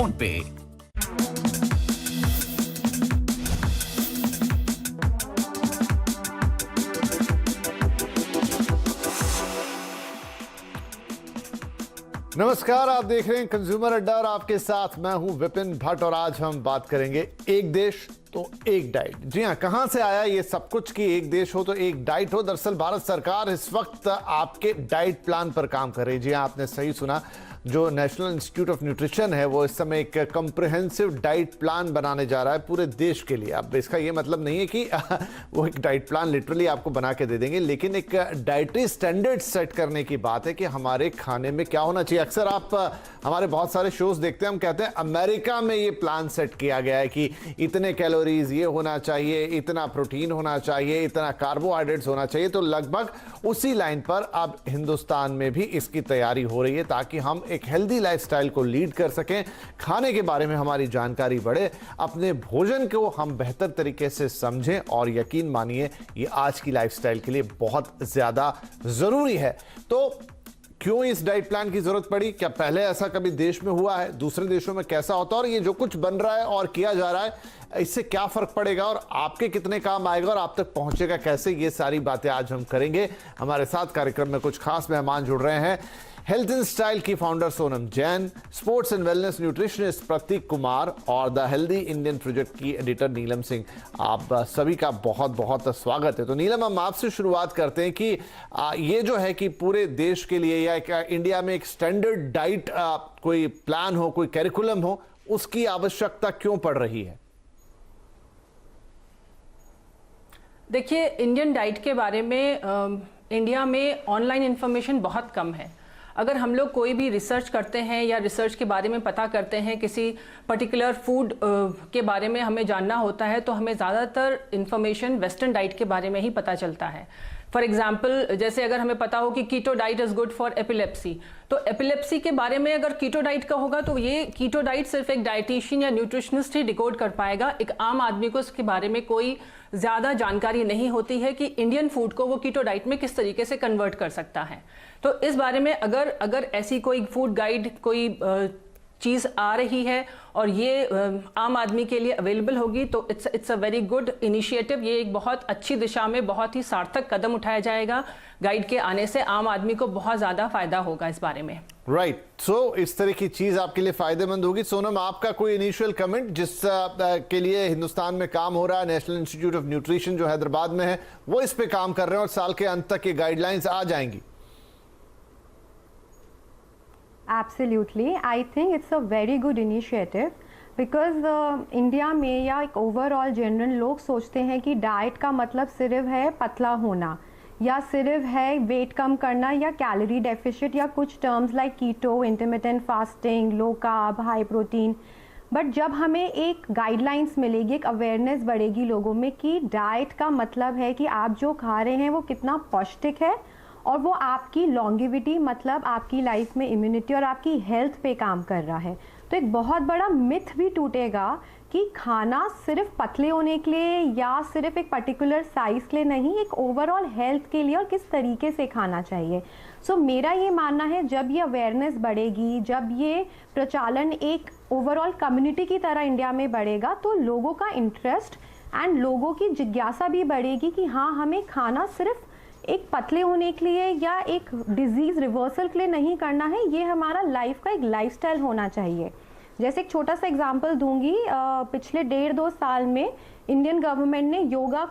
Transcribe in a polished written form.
Phone पे। नमस्कार, आप देख रहे हैं कंज्यूमर अड्डा और आपके साथ मैं हूं विपिन भट्ट और आज हम बात करेंगे एक देश तो एक डाइट। जी हां, कहां से आया ये सब कुछ कि एक देश हो तो एक डाइट हो। दरअसल भारत सरकार इस वक्त आपके डाइट प्लान पर काम कर रही है। जी हां, आपने सही सुना, जो नेशनल इंस्टीट्यूट ऑफ न्यूट्रिशन है वो इस समय एक कॉम्प्रिहेंसिव डाइट प्लान बनाने जा रहा है पूरे देश के लिए। अब इसका ये मतलब नहीं है कि वो एक डाइट प्लान लिटरली आपको बना के दे देंगे, लेकिन एक डाइटरी स्टैंडर्ड सेट करने की बात है कि हमारे खाने में क्या होना चाहिए। अक्सर आप हमारे बहुत सारे शोज देखते हैं, हम कहते हैं अमेरिका में ये प्लान सेट किया गया है कि इतने कैलोरीज ये होना चाहिए, इतना प्रोटीन होना चाहिए, इतना कार्बोहाइड्रेट्स होना चाहिए। तो लगभग उसी लाइन पर अब हिंदुस्तान में भी इसकी तैयारी हो रही है ताकि हम एक हेल्दी लाइफस्टाइल को लीड कर सकें, खाने के बारे में हमारी जानकारी बढ़े, अपने भोजन को हम बेहतर तरीके से समझें। और यकीन मानिए ये आज की लाइफस्टाइल के लिए बहुत ज्यादा जरूरी है। तो क्यों इस डाइट प्लान की जरूरत पड़ी? क्या पहले ऐसा कभी देश में हुआ है? दूसरे देशों में कैसा होता है? और ये जो कुछ बन रहा है और किया जा रहा है, इससे क्या फर्क पड़ेगा और आपके कितने काम आएगा और आप तक पहुंचेगा कैसे? ये सारी बातें आज हम करेंगे। हमारे साथ कार्यक्रम में कुछ खास मेहमान जुड़ रहे हैं। हेल्थ एंड स्टाइल की founder Sonam Jain, sports and wellness nutritionist Prateek Kumar और द हेल्दी इंडियन प्रोजेक्ट की एडिटर नीलम सिंह। आप सभी का बहुत बहुत स्वागत है। तो नीलम, हम आपसे शुरुआत करते हैं कि ये जो है कि पूरे देश के लिए या इंडिया में एक स्टैंडर्ड डाइट कोई प्लान हो, कोई कैरिकुलम हो, उसकी आवश्यकता क्यों पड़ रही है? देखिए, इंडियन डाइट के बारे में इंडिया में ऑनलाइन इन्फॉर्मेशन बहुत कम है। अगर हम लोग कोई भी रिसर्च करते हैं या रिसर्च के बारे में पता करते हैं, किसी पर्टिकुलर फूड के बारे में हमें जानना होता है, तो हमें ज़्यादातर इन्फॉर्मेशन वेस्टर्न डाइट के बारे में ही पता चलता है। फॉर एग्जाम्पल, जैसे अगर हमें पता हो कि keto diet is good for epilepsy, तो एपिलेप्सी के बारे में अगर कीटो डाइट का होगा तो ये कीटो डाइट सिर्फ एक डाइटिशियन या न्यूट्रिशनिस्ट ही डिकोड कर पाएगा। एक आम आदमी को इसके बारे में कोई ज़्यादा जानकारी नहीं होती है कि इंडियन फूड को वो कीटो डाइट में किस तरीके से कन्वर्ट कर सकता है। तो इस बारे में अगर ऐसी कोई फूड गाइड, कोई चीज़ आ रही है और ये आम आदमी के लिए अवेलेबल होगी, तो it's a very good initiative. ये एक बहुत अच्छी दिशा में बहुत ही सार्थक कदम उठाया जाएगा। गाइड के आने से आम आदमी को बहुत ज़्यादा फायदा होगा इस बारे में। राइट, सो इस तरह की चीज आपके लिए फायदेमंद होगी। सोनम, आपका कोई इनिशियल कमेंट जिस के लिए हिंदुस्तान में काम हो रहा है? नेशनल इंस्टीट्यूट ऑफ न्यूट्रिशन जो हैदराबाद में है वो इस पे काम कर रहे हैं और साल के अंत तक ये गाइडलाइंस आ जाएंगी। Absolutely, I think it's a very good initiative because India में या एक ओवरऑल जनरल लोग सोचते हैं कि डाइट का मतलब सिर्फ है पतला होना या सिर्फ है वेट कम करना या कैलोरी डेफिशिट या कुछ terms like keto, intermittent fasting, low carb, high protein. But जब हमें एक गाइडलाइंस मिलेगी, एक अवेयरनेस बढ़ेगी लोगों में कि डाइट का मतलब है कि आप जो खा रहे हैं वो कितना पौष्टिक है और वो आपकी लॉन्गेविटी, मतलब आपकी लाइफ में इम्यूनिटी और आपकी हेल्थ पे काम कर रहा है, तो एक बहुत बड़ा मिथ भी टूटेगा कि खाना सिर्फ पतले होने के लिए या सिर्फ एक पर्टिकुलर साइज के लिए नहीं, एक ओवरऑल हेल्थ के लिए और किस तरीके से खाना चाहिए। सो मेरा ये मानना है जब ये अवेयरनेस बढ़ेगी, जब ये प्रचालन एक ओवरऑल कम्युनिटी की तरह इंडिया में बढ़ेगा, तो लोगों का इंटरेस्ट एंड लोगों की जिज्ञासा भी बढ़ेगी कि हाँ, हमें खाना सिर्फ एक पतले होने के लिए या एक डिजीज रिवर्सल के लिए नहीं करना है, ये हमारा लाइफ का एक लाइफस्टाइल होना चाहिए। जैसे एक छोटा सा एग्जांपल दूंगी, पिछले 1.5-2 साल में इंडियन गवर्नमेंट ने योगा